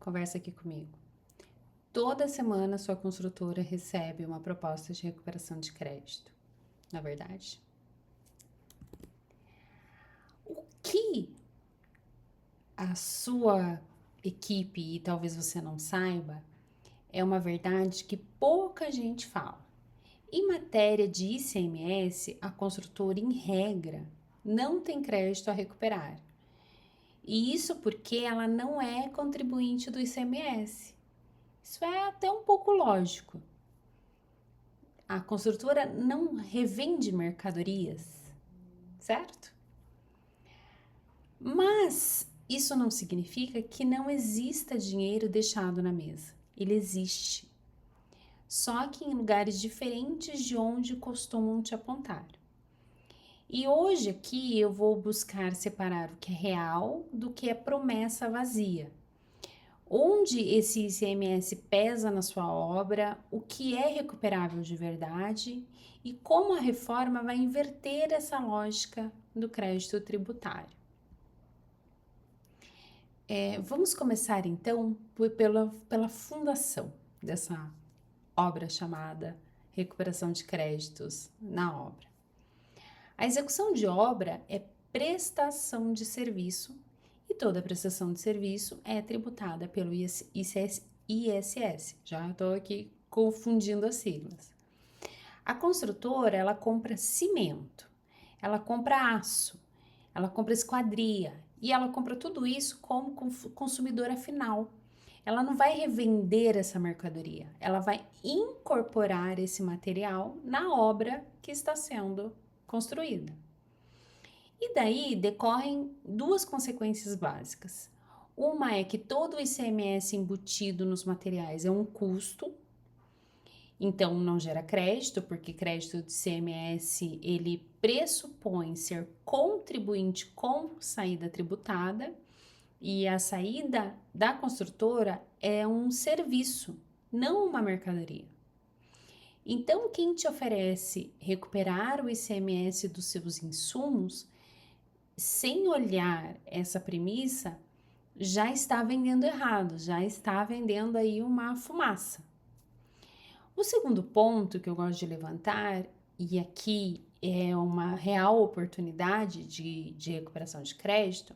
conversa aqui comigo. Toda semana sua construtora recebe uma proposta de recuperação de crédito, na verdade. O que a sua equipe, e talvez você não saiba, é uma verdade que pouca gente fala. Em matéria de ICMS, a construtora, em regra, não tem crédito a recuperar. E isso porque ela não é contribuinte do ICMS. Isso é até um pouco lógico. A construtora não revende mercadorias, certo? Mas isso não significa que não exista dinheiro deixado na mesa. Ele existe. Só que em lugares diferentes de onde costumam te apontar. E hoje aqui eu vou buscar separar o que é real do que é promessa vazia. Onde esse ICMS pesa na sua obra, o que é recuperável de verdade e como a reforma vai inverter essa lógica do crédito tributário. Vamos começar então pela fundação dessa obra chamada recuperação de créditos na obra. A execução de obra é prestação de serviço e toda prestação de serviço é tributada pelo ISS. Já estou aqui confundindo as siglas. A construtora, ela compra cimento, ela compra aço, ela compra esquadria e ela compra tudo isso como consumidora final. Ela não vai revender essa mercadoria, ela vai incorporar esse material na obra que está sendo construída. E daí decorrem duas consequências básicas. Uma é que todo o ICMS embutido nos materiais é um custo, então não gera crédito, porque crédito de ICMS ele pressupõe ser contribuinte com saída tributada, e a saída da construtora é um serviço, não uma mercadoria. Então, quem te oferece recuperar o ICMS dos seus insumos, sem olhar essa premissa, já está vendendo errado, já está vendendo aí uma fumaça. O segundo ponto que eu gosto de levantar, e aqui é uma real oportunidade de recuperação de crédito,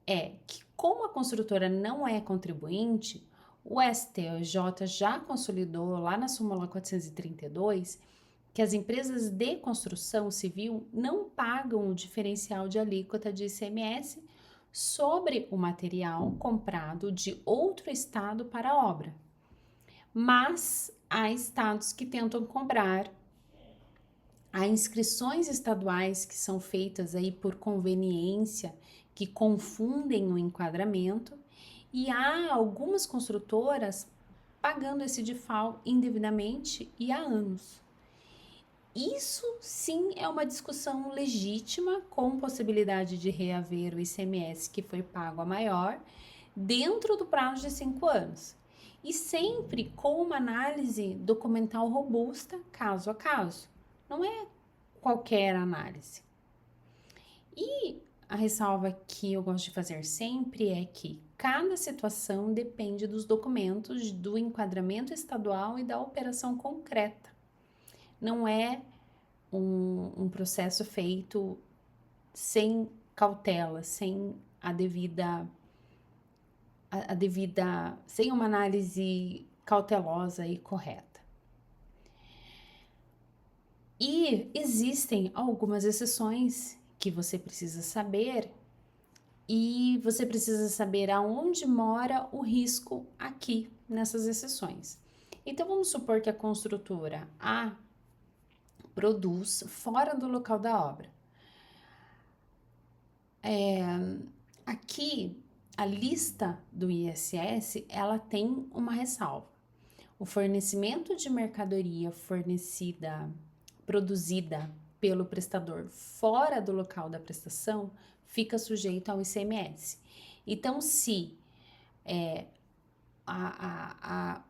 é que como a construtora não é contribuinte, o STJ já consolidou lá na súmula 432 que as empresas de construção civil não pagam o diferencial de alíquota de ICMS sobre o material comprado de outro estado para a obra. Mas há estados que tentam cobrar. Há inscrições estaduais que são feitas aí por conveniência, que confundem o enquadramento, e há algumas construtoras pagando esse DIFAL indevidamente e há anos. Isso sim é uma discussão legítima, com possibilidade de reaver o ICMS que foi pago a maior, dentro do prazo de 5 anos. E sempre com uma análise documental robusta, caso a caso. Não é qualquer análise. E a ressalva que eu gosto de fazer sempre é que cada situação depende dos documentos, do enquadramento estadual e da operação concreta. Não é um processo feito sem cautela, sem sem uma análise cautelosa e correta. E existem algumas exceções que você precisa saber, e você precisa saber aonde mora o risco aqui nessas exceções. Então vamos supor que a construtora A produz fora do local da obra. Aqui a lista do ISS ela tem uma ressalva. O fornecimento de mercadoria produzida pelo prestador fora do local da prestação fica sujeito ao ICMS. Então, se a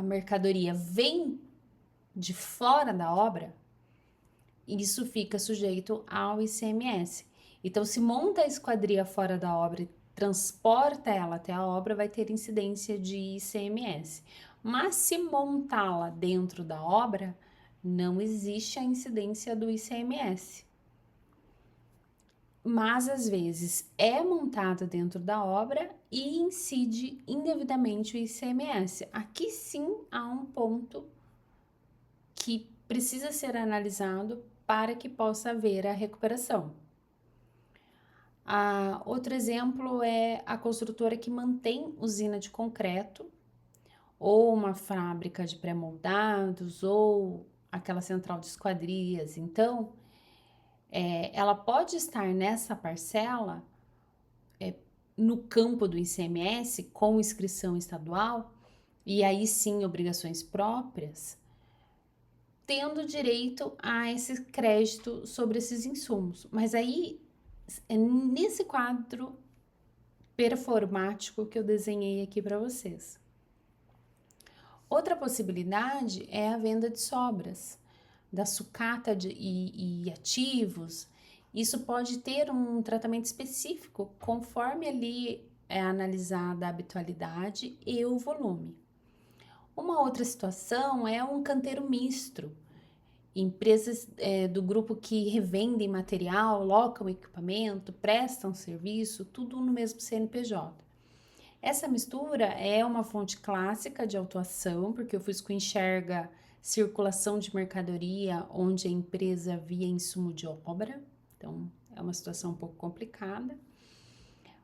mercadoria vem de fora da obra, isso fica sujeito ao ICMS. Então, se monta a esquadria fora da obra e transporta ela até a obra, vai ter incidência de ICMS. Mas se montá-la dentro da obra, não existe a incidência do ICMS. Mas às vezes é montada dentro da obra e incide indevidamente o ICMS. Aqui sim há um ponto que precisa ser analisado para que possa haver a recuperação. Outro exemplo é a construtora que mantém usina de concreto, ou uma fábrica de pré-moldados, ou aquela central de esquadrias. Então, ela pode estar nessa parcela, no campo do ICMS, com inscrição estadual, e aí sim obrigações próprias, tendo direito a esse crédito sobre esses insumos. Mas aí, é nesse quadro performático que eu desenhei aqui para vocês. Outra possibilidade é a venda de sobras, da sucata e ativos. Isso pode ter um tratamento específico conforme ali é analisada a habitualidade e o volume. Uma outra situação é um canteiro misto. Empresas do grupo que revendem material, locam equipamento, prestam serviço, tudo no mesmo CNPJ. Essa mistura é uma fonte clássica de autuação, porque o fisco enxerga circulação de mercadoria onde a empresa via insumo de obra, então é uma situação um pouco complicada.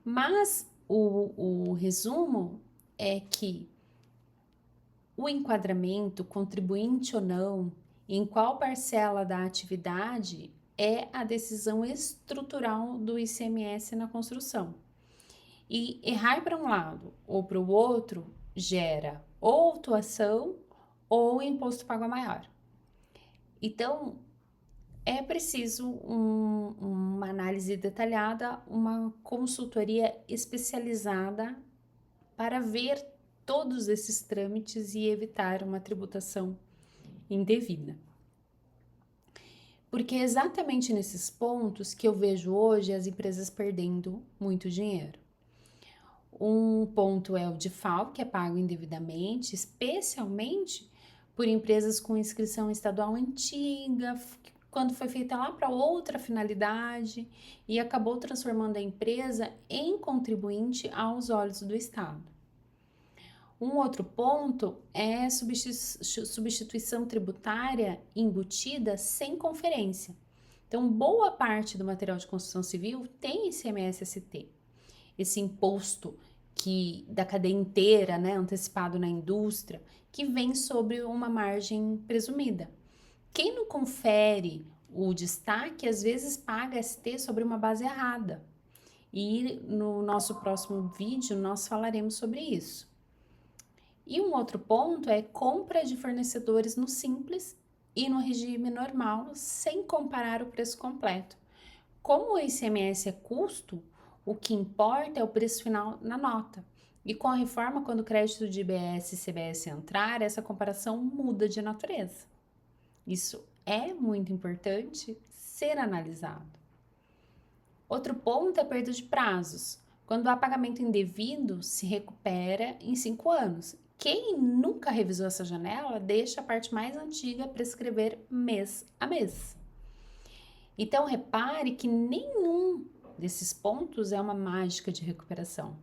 Mas o resumo é que o enquadramento, contribuinte ou não, em qual parcela da atividade é a decisão estrutural do ICMS na construção. E errar para um lado ou para o outro gera ou autuação ou imposto pago a maior. Então, é preciso uma análise detalhada, uma consultoria especializada para ver todos esses trâmites e evitar uma tributação indevida. Porque é exatamente nesses pontos que eu vejo hoje as empresas perdendo muito dinheiro. Um ponto é o DIFAL, que é pago indevidamente, especialmente por empresas com inscrição estadual antiga, quando foi feita lá para outra finalidade e acabou transformando a empresa em contribuinte aos olhos do Estado. Um outro ponto é substituição tributária embutida sem conferência. Então, boa parte do material de construção civil tem ICMS-ST. Esse imposto da cadeia inteira, né, antecipado na indústria, que vem sobre uma margem presumida. Quem não confere o destaque, às vezes paga ST sobre uma base errada. E no nosso próximo vídeo nós falaremos sobre isso. E um outro ponto é compra de fornecedores no simples e no regime normal, sem comparar o preço completo. Como o ICMS é custo, o que importa é o preço final na nota. E com a reforma, quando o crédito de IBS e CBS entrar, essa comparação muda de natureza. Isso é muito importante ser analisado. Outro ponto é a perda de prazos. Quando há pagamento indevido, se recupera em 5 anos. Quem nunca revisou essa janela deixa a parte mais antiga prescrever mês a mês. Então, repare que nenhum desses pontos é uma mágica de recuperação.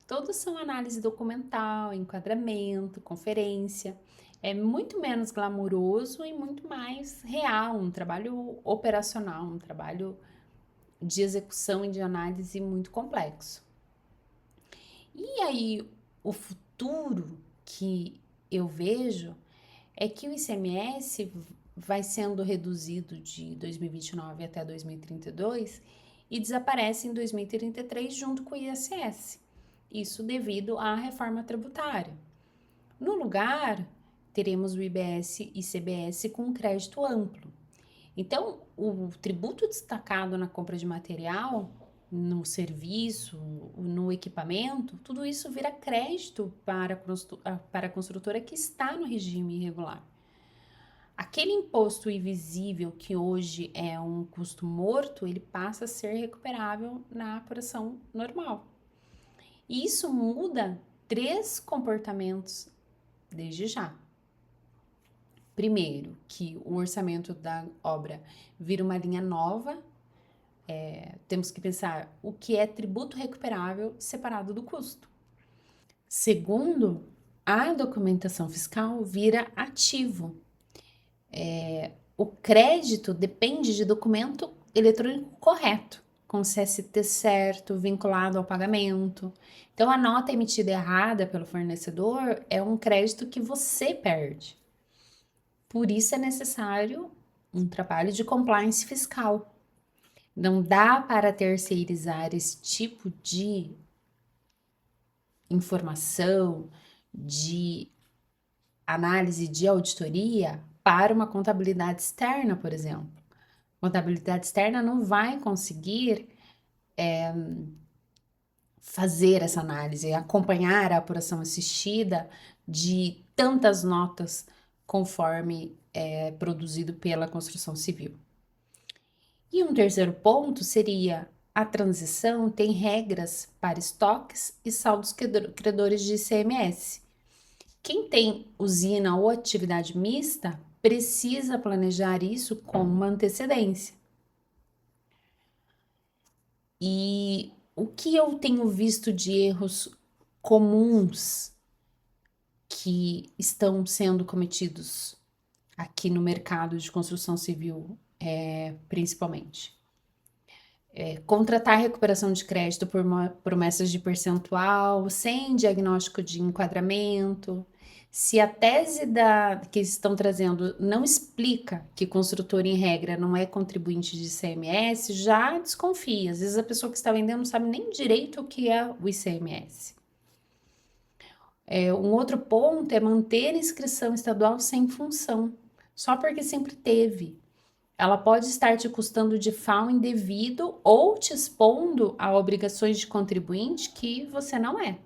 Todos são análise documental, enquadramento, conferência. É muito menos glamuroso e muito mais real, um trabalho operacional, um trabalho de execução e de análise muito complexo. E aí, o futuro que eu vejo é que o ICMS vai sendo reduzido de 2029 até 2032 e desaparece em 2033 junto com o ISS. Isso devido à reforma tributária. No lugar, teremos o IBS e CBS com crédito amplo. Então, o tributo destacado na compra de material, no serviço, no equipamento, tudo isso vira crédito para a construtora que está no regime irregular. Aquele imposto invisível que hoje é um custo morto, ele passa a ser recuperável na apuração normal. E isso muda 3 comportamentos desde já. Primeiro, que o orçamento da obra vira uma linha nova. Temos que pensar o que é tributo recuperável separado do custo. Segundo, a documentação fiscal vira ativo. O crédito depende de documento eletrônico correto, com CST certo, vinculado ao pagamento. Então, a nota emitida errada pelo fornecedor é um crédito que você perde. Por isso é necessário um trabalho de compliance fiscal. Não dá para terceirizar esse tipo de informação, de análise de auditoria para uma contabilidade externa, por exemplo. Contabilidade externa não vai conseguir fazer essa análise, acompanhar a apuração assistida de tantas notas conforme é produzido pela construção civil. E um terceiro ponto seria a transição tem regras para estoques e saldos credores de ICMS. Quem tem usina ou atividade mista precisa planejar isso com uma antecedência. E o que eu tenho visto de erros comuns que estão sendo cometidos aqui no mercado de construção civil, principalmente? Contratar recuperação de crédito por promessas de percentual, sem diagnóstico de enquadramento. Se a tese que estão trazendo não explica que construtor, em regra, não é contribuinte de ICMS, já desconfia. Às vezes a pessoa que está vendendo não sabe nem direito o que é o ICMS. Um outro ponto é manter a inscrição estadual sem função, só porque sempre teve. Ela pode estar te custando de FAO indevido ou te expondo a obrigações de contribuinte que você não é.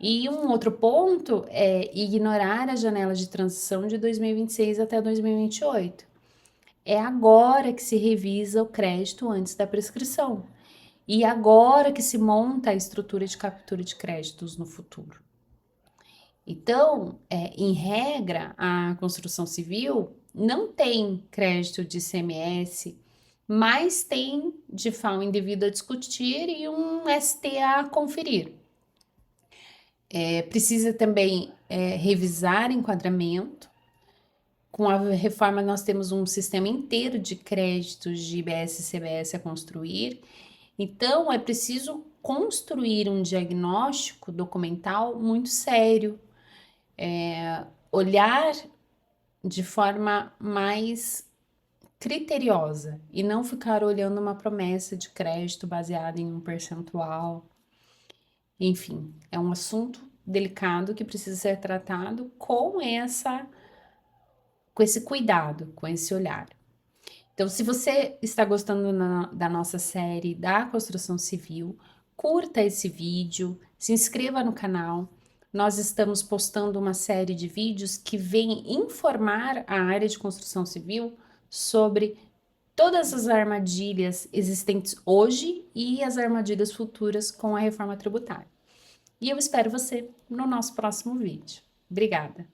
E um outro ponto é ignorar a janela de transição de 2026 até 2028. É agora que se revisa o crédito antes da prescrição. E agora que se monta a estrutura de captura de créditos no futuro. Então, em regra, a construção civil não tem crédito de ICMS, mas tem de FAO indevido a discutir e um STA a conferir. Precisa também revisar enquadramento. Com a reforma, nós temos um sistema inteiro de créditos de IBS e CBS a construir. Então, é preciso construir um diagnóstico documental muito sério, olhar de forma mais criteriosa e não ficar olhando uma promessa de crédito baseada em um percentual. Enfim, é um assunto delicado que precisa ser tratado com esse cuidado, com esse olhar. Então, se você está gostando da nossa série da construção civil, curta esse vídeo, se inscreva no canal. Nós estamos postando uma série de vídeos que vem informar a área de construção civil sobre todas as armadilhas existentes hoje e as armadilhas futuras com a reforma tributária. E eu espero você no nosso próximo vídeo. Obrigada!